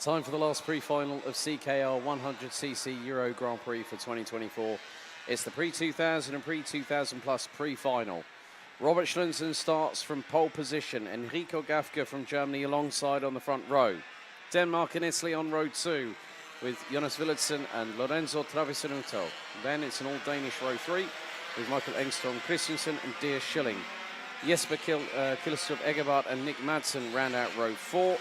Time for the last pre-final of CKR 100cc Euro Grand Prix for 2024. It's the Prix 2000 and Prix 2000 Plus pre-final. Robert Schlunzen starts from pole position. Enrico Gafke from Germany alongside on the front row. Denmark and Italy on row 2 with Jonas Villadsen and Lorenzo Travisanuto. Then it's an all-Danish row 3 with Michael Engström Christensen and Deer Schilling. Jesper Killestrup Egerbart and Nick Madsen round out row 4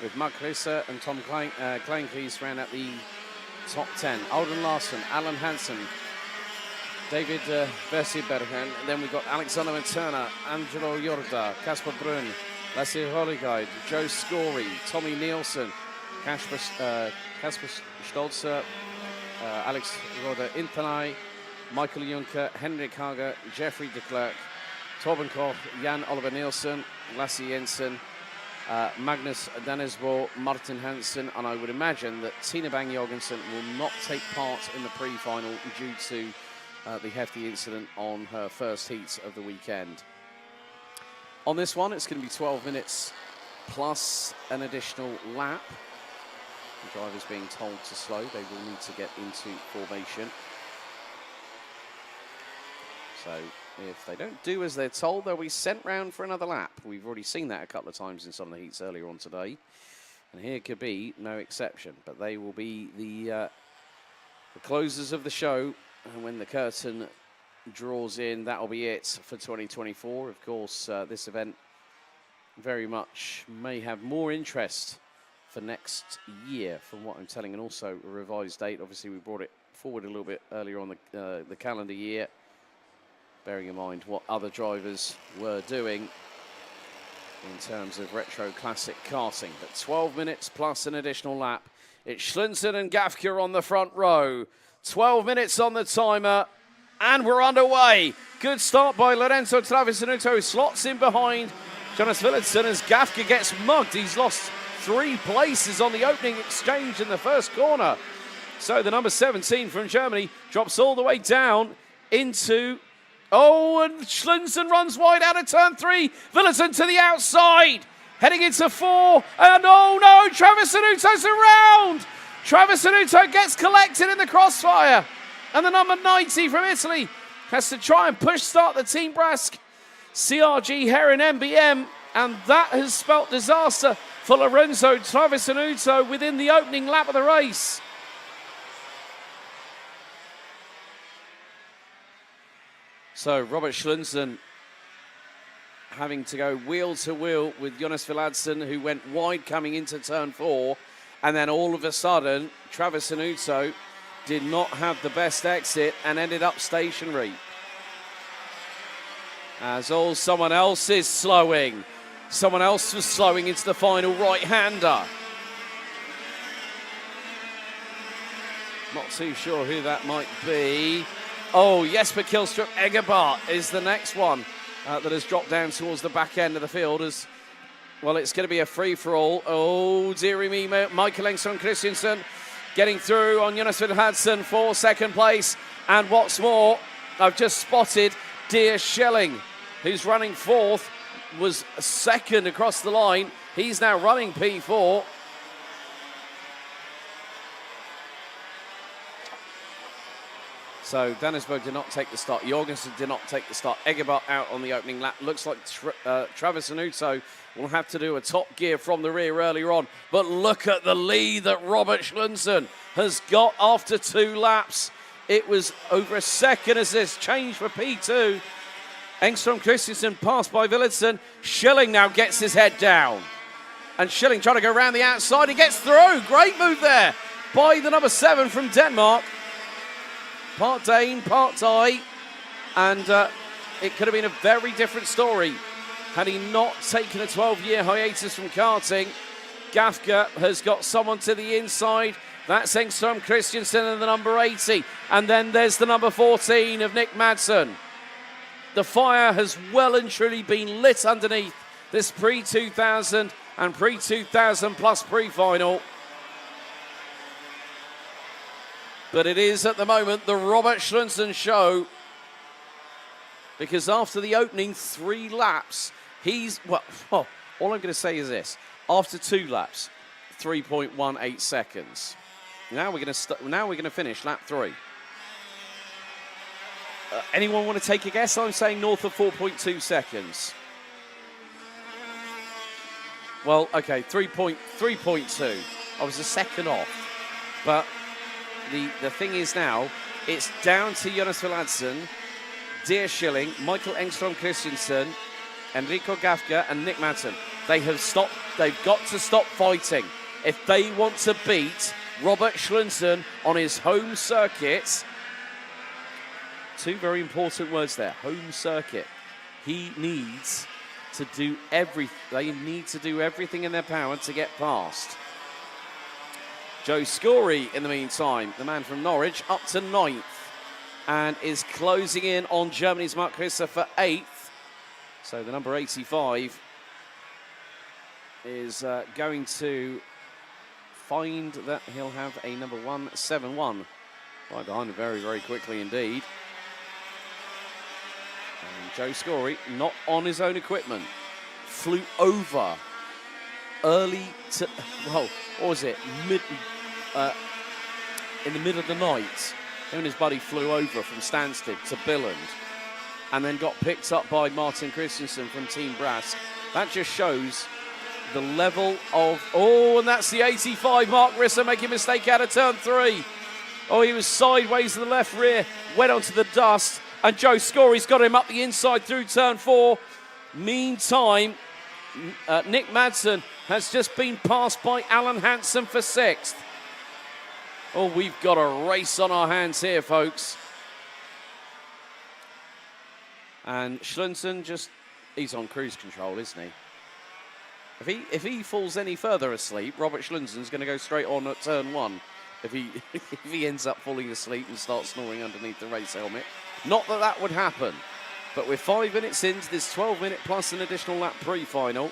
with Mark Risse and Tom Kleinkies round out the top 10. Alden Larsen, Alan Hansen, David Versibergen, and then we've got Alexander Materna, Angelo Jorda, Kasper Brunn, Lasse Holligheid, Joe Scory, Tommy Nielsen, Kasper Stolzer, Alex Roder Intanay, Michael Juncker, Henrik Hager, Jeffrey de Klerk, Torben Koch, Jan Oliver Nielsen, Lasse Jensen, Magnus Danesbo, Martin Hansen, and I would imagine that Tina Bang Jorgensen will not take part in the pre-final due to the hefty incident on her first heat of the weekend. On this one, it's going to be 12 minutes plus an additional lap. The driver's being told to slow. They will need to get into formation. So if they don't do as they're told, they'll be sent round for another lap. We've already seen that a couple of times in some of the heats earlier on today. And here could be no exception. But they will be the closers of the show. And when the curtain draws in, that'll be it for 2024. Of course, this event very much may have more interest for next year, from what I'm telling, and also a revised date. Obviously, we brought it forward a little bit earlier on the calendar year, bearing in mind what other drivers were doing in terms of retro classic karting. But 12 minutes plus an additional lap. It's Schlunzen and Gafke on the front row. 12 minutes on the timer, and we're underway. Good start by Lorenzo Travisanuto, who slots in behind Jonas Villadsen as Gafke gets mugged. He's lost 3 places on the opening exchange in the first corner. So the number 17 from Germany drops all the way down into... Oh, and Schlunzen runs wide out of turn 3. Villadsen to the outside, heading into 4. And oh no, Travisanuto's around. Travisanuto gets collected in the crossfire. And the number 90 from Italy has to try and push start the Team Brask CRG Heron MBM. And that has spelt disaster for Lorenzo Travisanuto within the opening lap of the race. So Robert Schlunzen having to go wheel to wheel with Jonas Villadsen, who went wide coming into turn 4. And then all of a sudden, Travisanuto did not have the best exit and ended up stationary. As someone else is slowing. Someone else was slowing into the final right-hander. Not too sure who that might be. Oh, Jesper Killestrup Egerbart is the next one that has dropped down towards the back end of the field. As well, it's going to be a free-for-all. Oh, dearie me, Michael Engström Christensen getting through on Jonas Villadsen for second place. And what's more, I've just spotted Deer Schilling, who's running 4th, was second across the line. He's now running P4. So Danisberg did not take the start. Jorgensen did not take the start. Egerbart out on the opening lap. Looks like Travisanuto will have to do a top gear from the rear earlier on. But look at the lead that Robert Schlunzen has got after 2 laps. It was over a second as this changed for P2. Engström Christensen passed by Villadsen. Schilling now gets his head down. And Schilling trying to go around the outside. He gets through. Great move there by the number 7 from Denmark. Part Dane, part Thai, and it could have been a very different story had he not taken a 12-year hiatus from karting. Gafke has got someone to the inside. That's Engström Christensen and the number 80. And then there's the number 14 of Nick Madsen. The fire has well and truly been lit underneath this pre-2000 and pre-2000 plus pre-final. But it is, at the moment, the Robert Schlunzen show. Because after the opening 3 laps, all I'm going to say is this. After 2 laps, 3.18 seconds. Now we're going to finish lap 3. Anyone want to take a guess? I'm saying north of 4.2 seconds. Well, okay, 3.2. I was a second off. But the thing is now, it's down to Jonas Villadsen, Dear Schilling, Michael Engstrom Christensen, Enrico Gafka and Nick Madsen. They've got to stop fighting. If they want to beat Robert Schlunsen on his home circuit, 2 very important words there, home circuit. He needs to do they need to do everything in their power to get past. Joe Scory, in the meantime, the man from Norwich, up to 9th and is closing in on Germany's Mark Risser for 8th. So the number 85 is going to find that he'll have a number 171 right behind him very, very quickly indeed. And Joe Scory, not on his own equipment, flew over early to, well, what was it, in the middle of the night. Him and his buddy flew over from Stansted to Billund and then got picked up by Martin Christensen from Team Brass. That just shows the level of, and that's the 85, Mark Risser making a mistake out of turn 3. Oh, he was sideways to the left rear, went onto the dust, and Joe Scory's got him up the inside through turn 4. Meantime, Nick Madsen has just been passed by Alan Hansen for 6th. Oh, we've got a race on our hands here, folks. And Schlunsen he's on cruise control, isn't he? If he falls any further asleep, Robert Schlunsen's going to go straight on at turn 1. If he ends up falling asleep and starts snoring underneath the race helmet. Not that that would happen. But we're 5 minutes into this 12-minute plus an additional lap pre-final.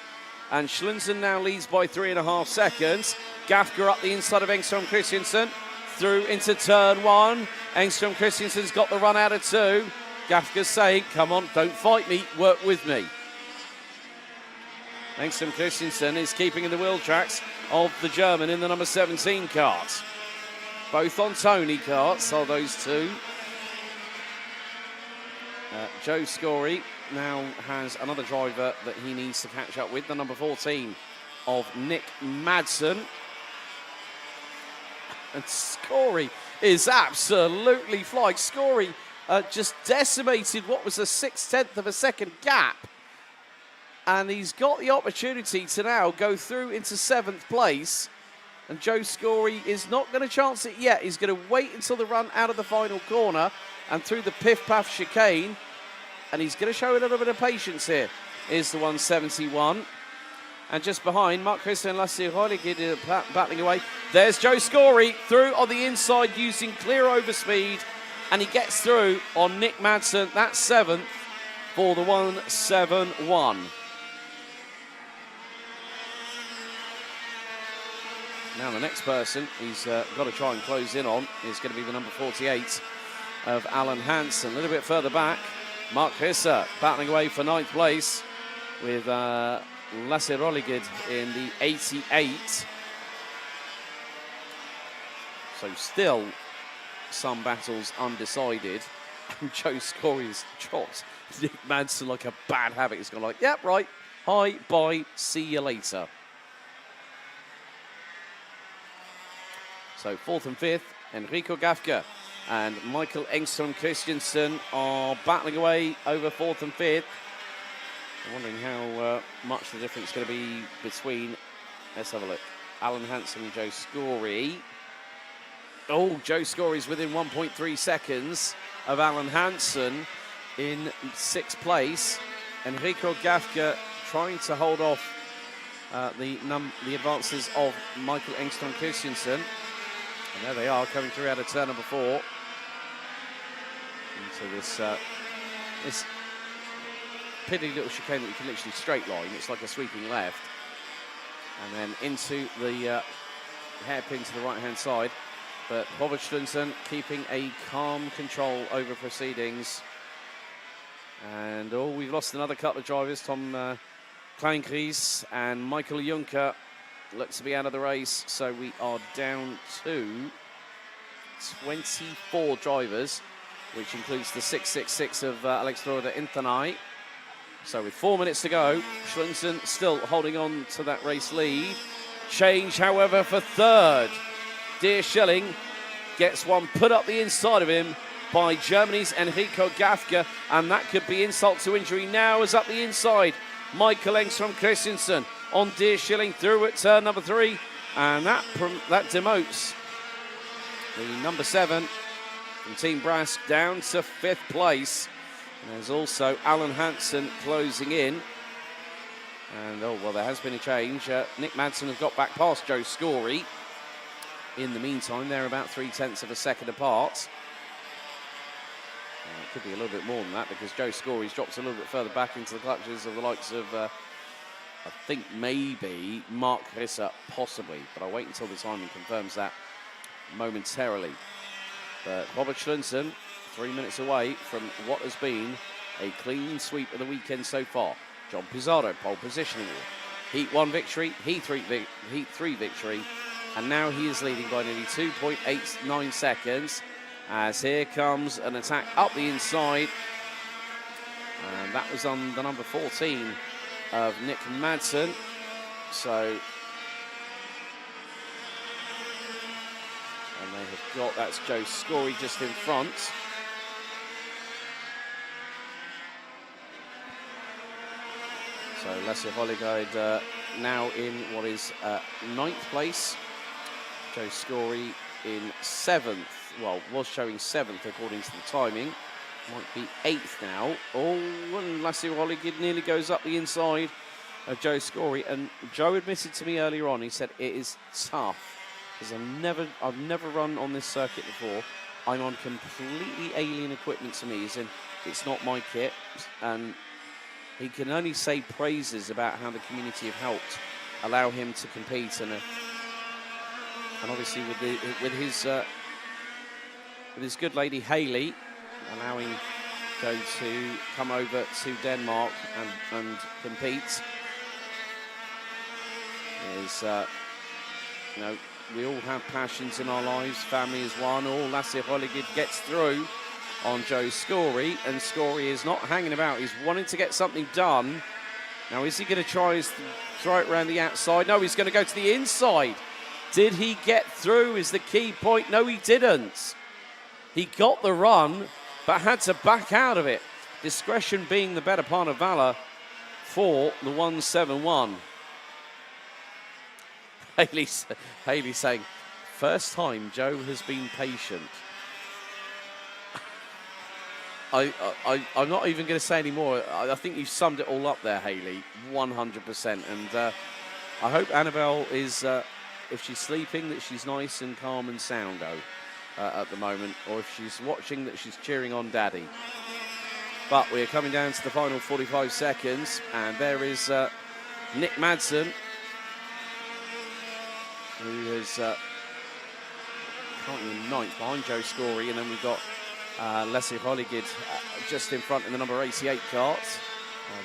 And Schlunsen now leads by 3.5 seconds. Gafka up the inside of Engstrom Christensen. Through into turn 1. Engstrom Christensen's got the run out of 2. Gafka's saying, come on, don't fight me, work with me. Engstrom Christensen is keeping in the wheel tracks of the German in the number 17 kart. Both on Tony karts are those 2. Joe Scory now has another driver that he needs to catch up with, the number 14 of Nick Madsen. And Scory is absolutely flying. Scory just decimated what was a 6/10 of a second gap. And he's got the opportunity to now go through into 7th place. And Joe Scory is not going to chance it yet. He's going to wait until the run out of the final corner and through the piff-paff chicane. And he's going to show a little bit of patience here. Is the 171. And just behind, Mark Christian Lassie Holigid battling away. There's Joe Scory through on the inside using clear overspeed. And he gets through on Nick Madsen. That's 7th for the 171. Now the next person he's got to try and close in on is going to be the number 48 of Alan Hansen. A little bit further back, Mark Risser battling away for 9th place with Lasse Rolligid in the 88. So still some battles undecided. And Joe Scory's dropped Nick Madsen like a bad habit. He's gone like, yep, right, hi, bye, see you later. So 4th and 5th, Enrico Gafka and Michael Engstrom Christensen are battling away over 4th and 5th. I'm wondering how much the difference is going to be between, let's have a look, Alan Hansen and Joe Scory. Oh, Joe Scory's within 1.3 seconds of Alan Hansen in 6th place. Enrico Gafka trying to hold off the advances of Michael Engstrom Christensen. And there they are, coming through out of turn number 4. Into this piddly little chicane that you can literally straight line. It's like a sweeping left. And then into the hairpin to the right-hand side. But Robert Schlunsen keeping a calm control over proceedings. And we've lost another couple of drivers, Tom Kleinkries and Michael Juncker. looks to be out of the race. So we are down to 24 drivers, which includes the 666 of Alex Florida Intanai. So with 4 minutes to go, Schlinson still holding on to that race lead. Change, however, for third. Dear Schilling gets one put up the inside of him by Germany's Enrico Gafka, and that could be insult to injury now as up the inside. Michael Engstrom Christensen on Dear Schilling through at turn number 3, and that demotes the number 7 from Team Brask down to 5th place. And there's also Alan Hansen closing in. And, oh, well, there has been a change. Nick Madsen has got back past Joe Scory. In the meantime, they're about 0.3 of a second apart. It could be a little bit more than that because Joe Scory's dropped a little bit further back into the clutches of the likes of, I think, maybe Mark Risser, possibly. But I'll wait until the timing confirms that momentarily. But Robert Schlinson, 3 minutes away from what has been a clean sweep of the weekend so far. John Pizarro, pole positioning. Heat 1 victory, Heat 3 victory, and now he is leading by nearly 2.89 seconds as here comes an attack up the inside. And that was on the number 14 of Nick Madsen. So, and they have got, that's Joe Scory just in front. So Lasse Hollegaard now in what is 9th place. Joe Scory in 7th. Well, was showing 7th according to the timing. Might be 8th now. Oh, and Lasse Hollegaard nearly goes up the inside of Joe Scory. And Joe admitted to me earlier on, he said it is tough because I've never run on this circuit before. I'm on completely alien equipment to me, as in it's not my kit, and he can only say praises about how the community have helped allow him to compete, and obviously with his good lady Haley allowing Joe to come over to Denmark and compete. Is you know, we all have passions in our lives. Family is one. All Lasse Hollegaard gets through on Joe Scory, and Scory is not hanging about. He's wanting to get something done. Now, is he going to try his throw it around the outside? No, he's going to go to the inside. Did he get through is the key point. No, he didn't. He got the run, but had to back out of it. Discretion being the better part of valor for the 171. Haley saying, first time Joe has been patient. I'm not even going to say any more. I think you've summed it all up there, Haley, 100%. And I hope Annabelle is, if she's sleeping, that she's nice and calm and sound at the moment. Or if she's watching, that she's cheering on Daddy. But we're coming down to the final 45 seconds. And there is Nick Madsen, who is currently in 9th behind Joe Scory. And then we've got Lasse Hollegaard just in front in the number 88 kart.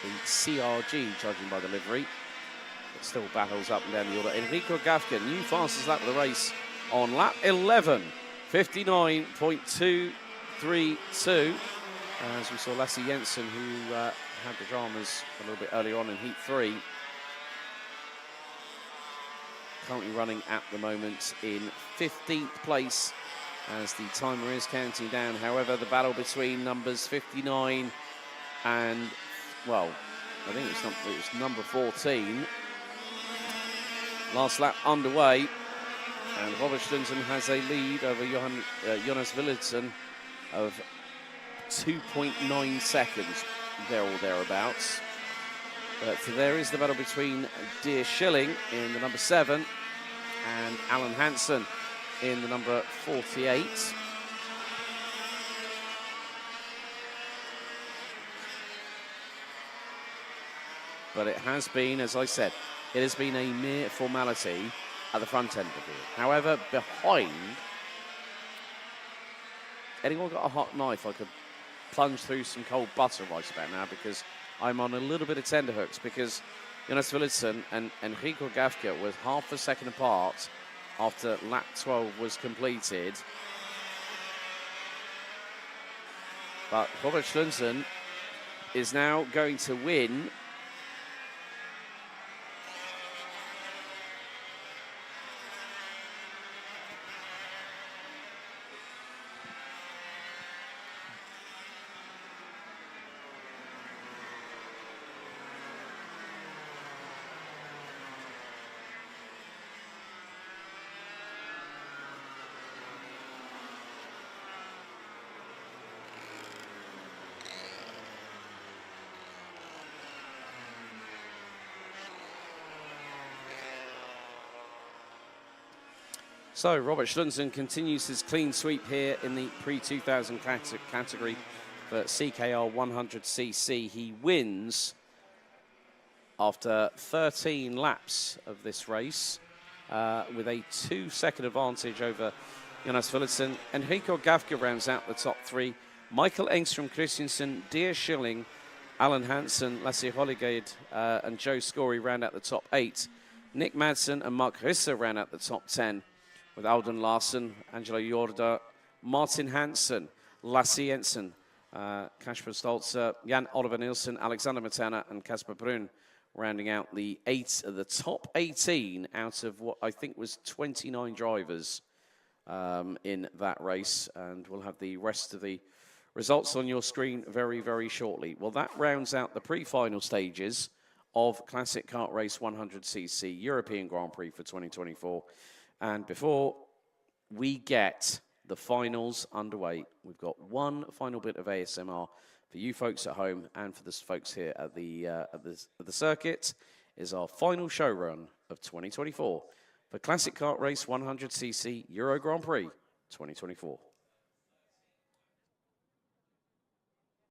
The CRG, judging by the livery. It still battles up and down the order. Enrico Gafka, new fastest lap of the race on lap 11. 59.232. As we saw Lasse Jensen, who had the dramas a little bit earlier on in Heat 3. Currently running at the moment in 15th place as the timer is counting down. However, the battle between numbers 59 and, well, I think it was number 14. Last lap underway, and Robert Schlinson has a lead over Jonas Willitsen of 2.9 seconds, there or thereabouts. But there is the battle between Dear Schilling in the number 7 and Alan Hansen in the number 48. But it has been, as I said, it has been a mere formality at the front end of it. However, behind, anyone got a hot knife, I could plunge through some cold butter right about now, because I'm on a little bit of tenterhooks, because Jonas Willitsen and Enrico Gafka was half a second apart after lap 12 was completed. But Robert Schlunsen is now going to win So Robert Schlunsen continues his clean sweep here in the pre-2000 category for CKR 100cc. He wins after 13 laps of this race with a 2-second advantage over Jonas Willitsen. Enrico Gafka rounds out the top three. Michael Engstrom Christensen, Dia Schilling, Alan Hansen, Lasse Holligade and Joe Scory round out the top 8. Nick Madsen and Mark Risse round out the top 10. With Alden Larsen, Angelo Jorda, Martin Hansen, Lasse Jensen, Kasper Stolzer, Jan Oliver Nielsen, Alexander Matana, and Kasper Brun rounding out the top 18 out of what I think was 29 drivers in that race. And we'll have the rest of the results on your screen very, very shortly. Well, that rounds out the pre-final stages of Classic Kart Race 100cc European Grand Prix for 2024. And before we get the finals underway, we've got one final bit of ASMR for you folks at home and for the folks here at the circuit. Is our final show run of 2024 for Classic Kart Race 100cc Euro Grand Prix 2024.